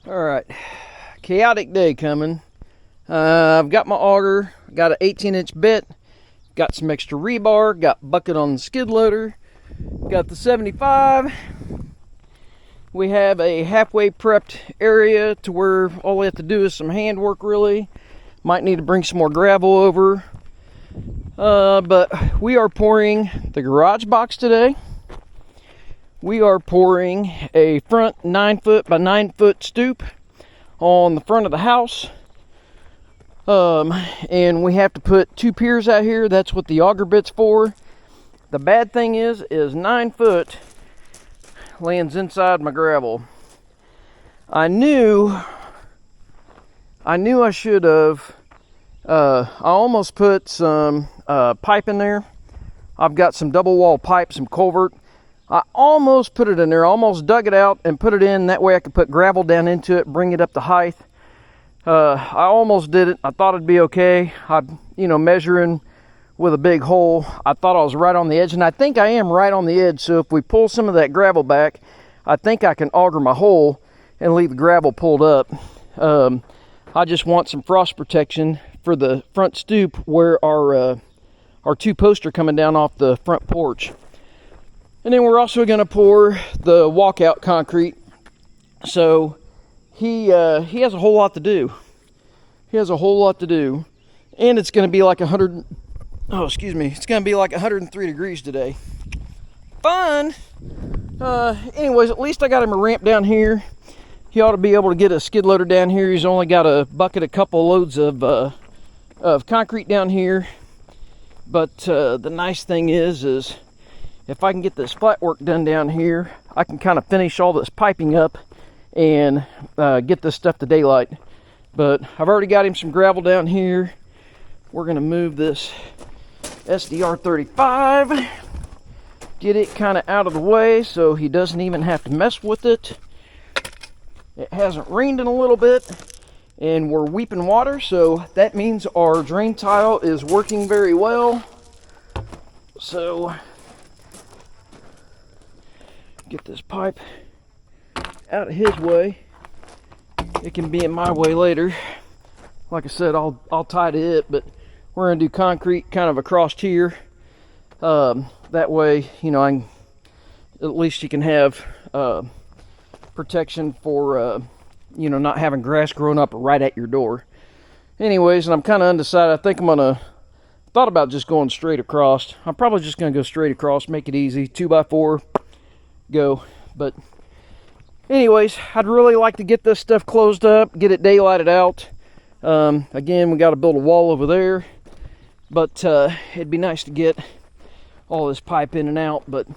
Alright, chaotic day coming. I've got my auger, got an 18-inch bit, got some extra rebar, got bucket on the skid loader, got the 75. We have a halfway prepped area to where all we have to do is some handwork really. Might need to bring some more gravel over. But we are pouring the garage box today. We are pouring a front 9-foot by 9-foot stoop on the front of the house. And we have to put 2 piers out here. That's what the auger bit's for. The bad thing is 9 foot lands inside my gravel. I knew I should have. I almost put some pipe in there. I've got some double wall pipe, some culvert. I almost put it in there, almost dug it out and put it in. That way I could put gravel down into it, bring it up to height. I almost did it. I thought it'd be okay. Measuring with a big hole, I thought I was right on the edge, and I think I am right on the edge. So if we pull some of that gravel back, I think I can auger my hole and leave the gravel pulled up. I just want some frost protection for the front stoop where our 2 posts are coming down off the front porch. And then we're also going to pour the walkout concrete. So he has a whole lot to do. And it's going to be like it's going to be like 103 degrees today. Fun. Anyways, at least I got him a ramp down here. He ought to be able to get a skid loader down here. He's only got a bucket, a couple loads of concrete down here. But the nice thing is if I can get this flat work done down here, I can kind of finish all this piping up and get this stuff to daylight. But I've already got him some gravel down here. We're going to move this SDR 35, get it kind of out of the way so he doesn't even have to mess with it. It hasn't rained in a little bit and we're weeping water, so that means our drain tile is working very well. So get this pipe out of his way. It can be in my way later. Like I said, I'll tie to it, but we're going to do concrete kind of across here. That way, at least you can have protection for, not having grass growing up right at your door. Anyways, and I'm kind of undecided. I think thought about just going straight across. I'm probably just going to go straight across, make it easy. 2x4, go. But anyways, I'd really like to get this stuff closed up, get it daylighted out. Again, we got to build a wall over there, but it'd be nice to get all this pipe in and out, but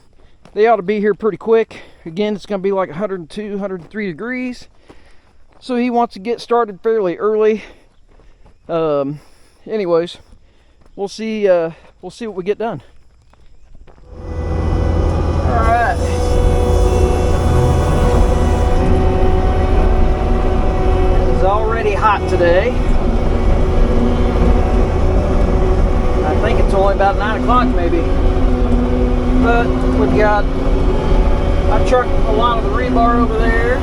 they ought to be here pretty quick. Again, it's going to be like 102, 103 degrees, so he wants to get started fairly early. Anyways, we'll see what we get done. All right. It's already hot today. I think it's only about 9 o'clock maybe. But I trucked a lot of the rebar over there.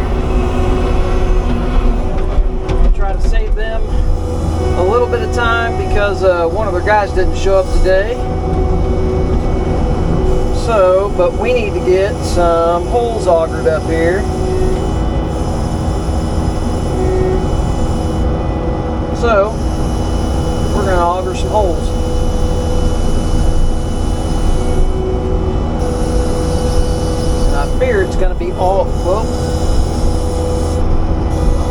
Try to save them a little bit of time because one of their guys didn't show up today. But we need to get some holes augered up here. So we're going to auger some holes. I fear it's going to be all, I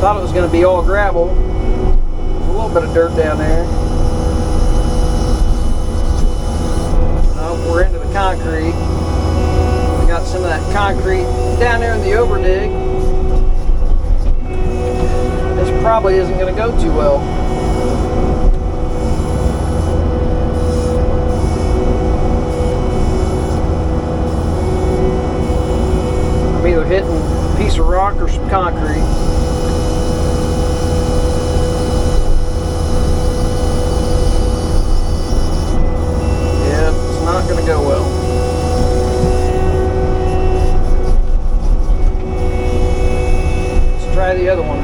thought it was going to be all gravel. A little bit of dirt down there. We're into the concrete. We got some of that concrete down there in the overdig. This probably isn't going to go too well. I'm either hitting a piece of rock or some concrete. Not going to go well. Let's try the the other one.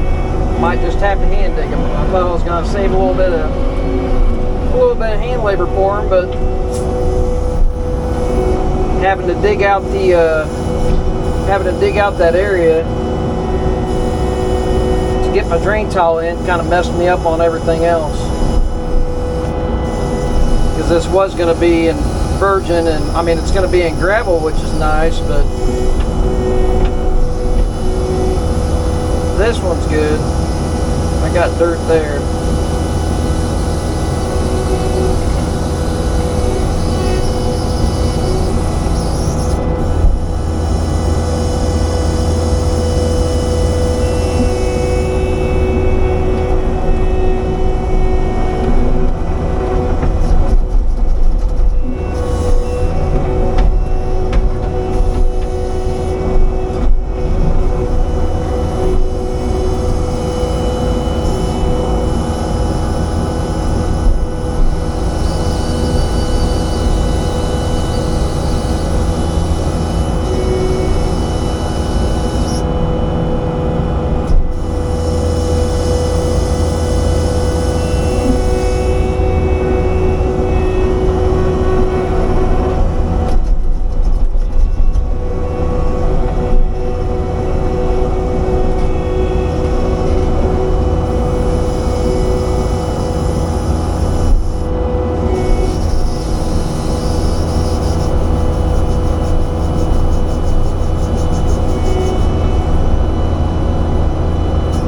Might just have to hand dig them. I thought I was going to save a little bit of hand labor for them, but having to dig out that area to get my drain tile in kind of messed me up on everything else. Because this was going to be in virgin, and I mean it's going to be in gravel, which is nice, but this one's good. I got dirt there.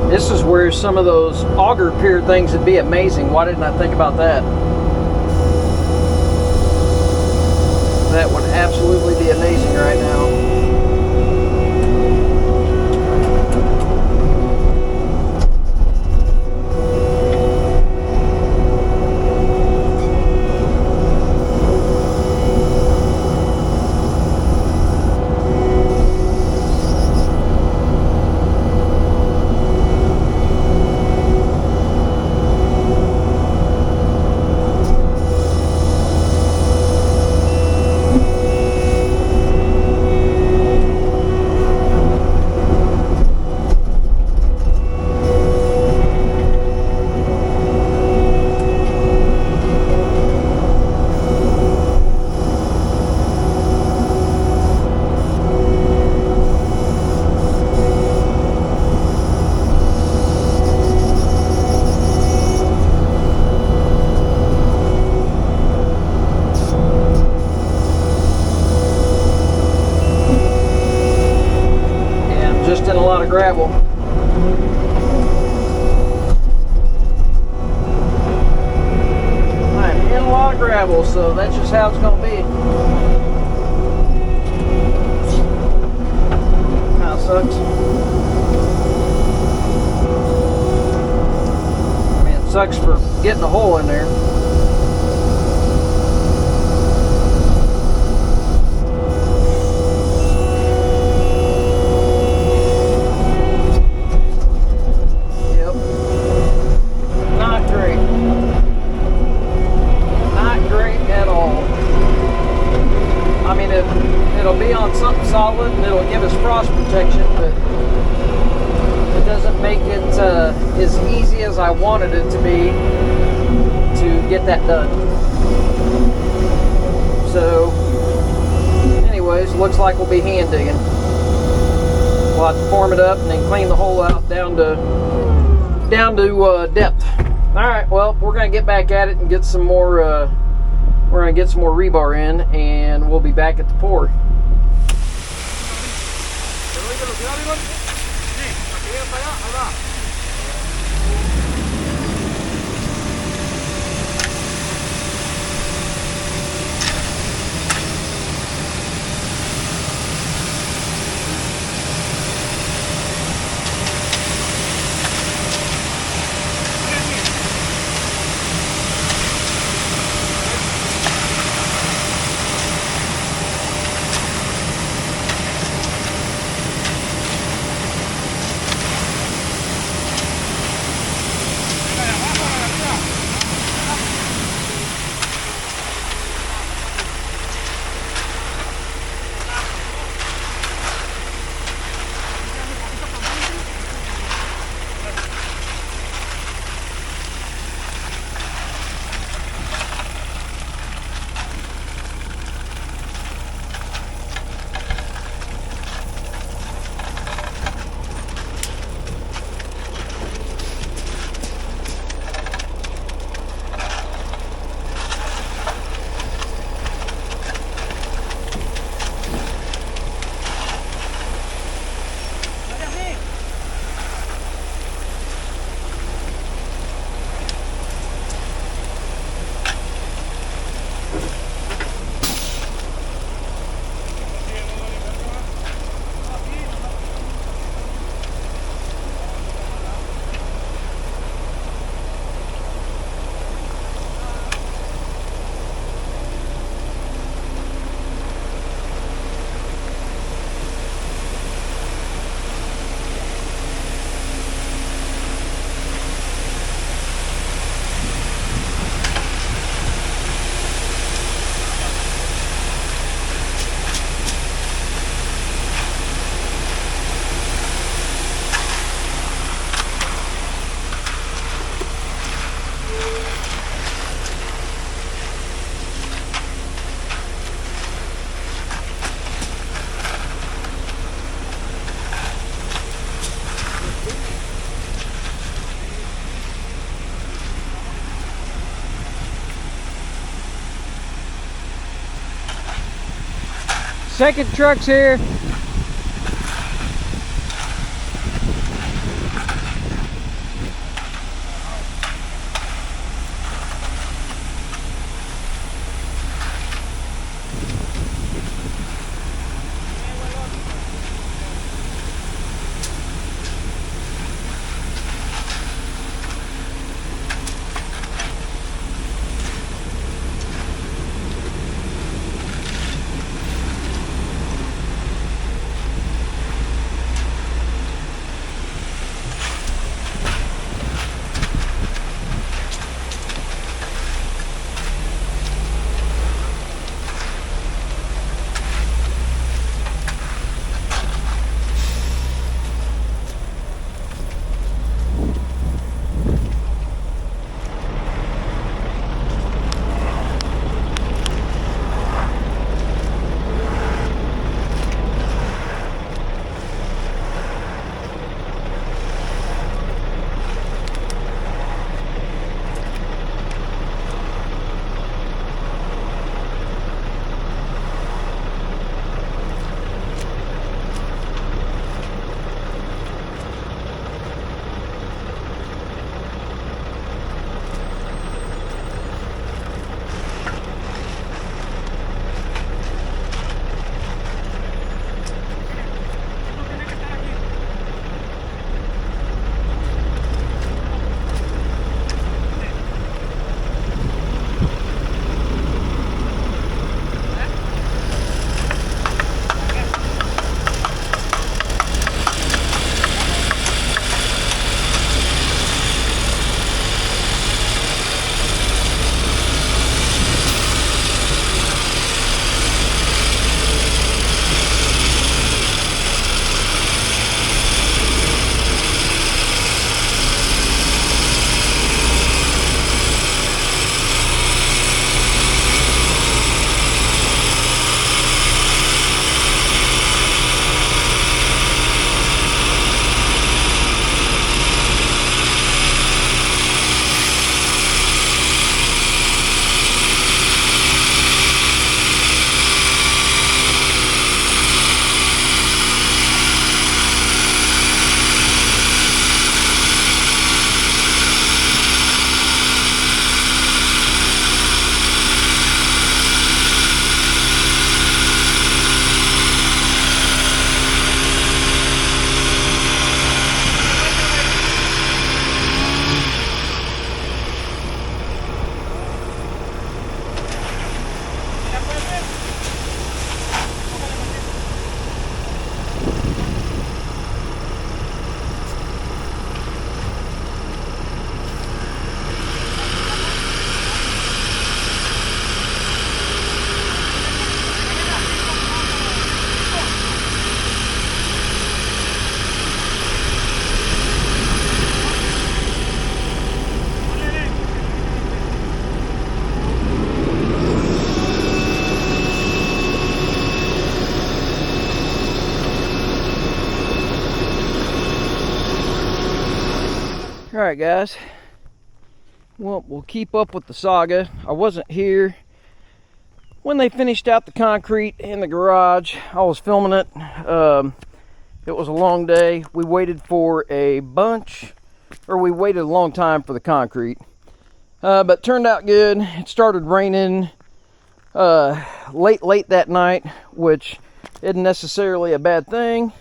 This is where some of those auger pier things would be amazing. Why didn't I think about that? That would absolutely be amazing right now. Gravel. I'm in a lot of gravel, so that's just how it's going to be. Kind of sucks. I mean, it sucks for getting a hole in there. It'll be on something solid and it'll give us frost protection, but it doesn't make it as easy as I wanted it to be to get that done. So anyways, looks like we'll be hand digging. We'll have to form it up and then clean the hole out down to depth. Alright, well, we're going to get back at it and get some more we're going to get some more rebar in, and we'll be back at the pour. second truck's here. Alright guys, well, we'll keep up with the saga. I wasn't here when they finished out the concrete in the garage. I was filming it. It was a long day. We waited for a bunch, or we waited a long time for the concrete. But it turned out good. It started raining late that night, which isn't necessarily a bad thing.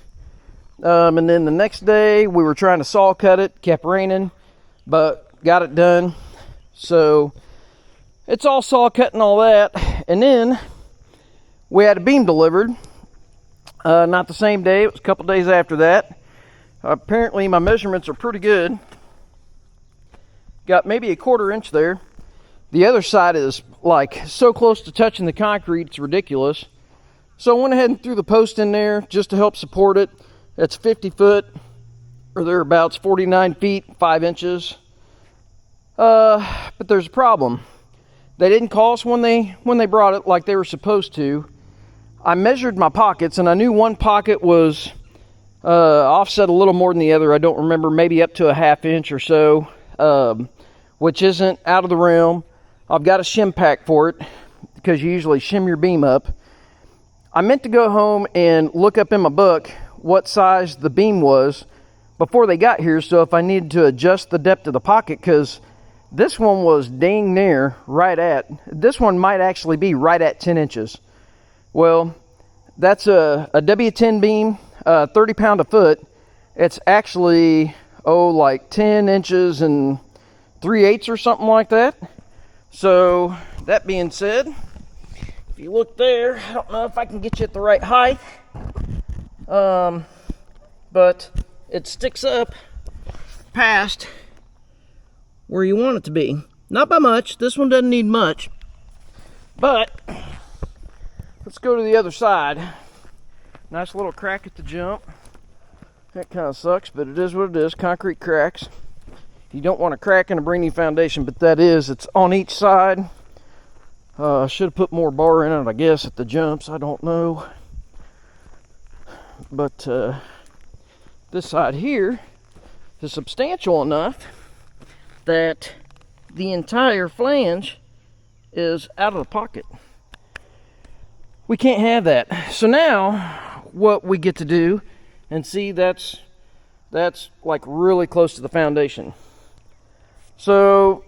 And then the next day we were trying to saw cut it, kept raining, but got it done. So it's all saw cut and all that. And then we had a beam delivered. Not the same day, it was a couple days after that. Apparently my measurements are pretty good. Got maybe a 1/4 inch there. The other side is like so close to touching the concrete, it's ridiculous. So I went ahead and threw the post in there just to help support it. It's 50 foot, or thereabouts, 49 feet, 5 inches. But there's a problem. They didn't call us when they brought it like they were supposed to. I measured my pockets, and I knew one pocket was offset a little more than the other. I don't remember, maybe up to a 1/2 inch or so, which isn't out of the realm. I've got a shim pack for it, because you usually shim your beam up. I meant to go home and look up in my book what size the beam was before they got here, so if I needed to adjust the depth of the pocket, because this one was dang near right at, this one might actually be right at 10 inches. Well, that's a W10 beam, 30 pound a foot. It's actually, like 10 inches and 3/8 or something like that. So that being said, if you look there, I don't know if I can get you at the right height, but it sticks up past where you want it to be. Not by much. This one doesn't need much, but let's go to the other side. Nice little crack at the jump. That kind of sucks, but it is what it is. Concrete cracks. You don't want a crack in a brand new foundation, but that is. It's on each side. I should have put more bar in it, I guess, at the jumps. I don't know. But this side here is substantial enough that the entire flange is out of the pocket. We can't have that. So now what we get to do, and see, that's like really close to the foundation. So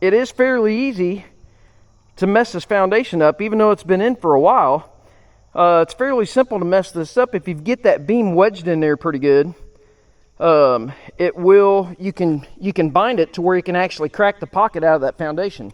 it is fairly easy to mess this foundation up, even though it's been in for a while. It's fairly simple to mess this up if you get that beam wedged in there pretty good. You can bind it to where you can actually crack the pocket out of that foundation.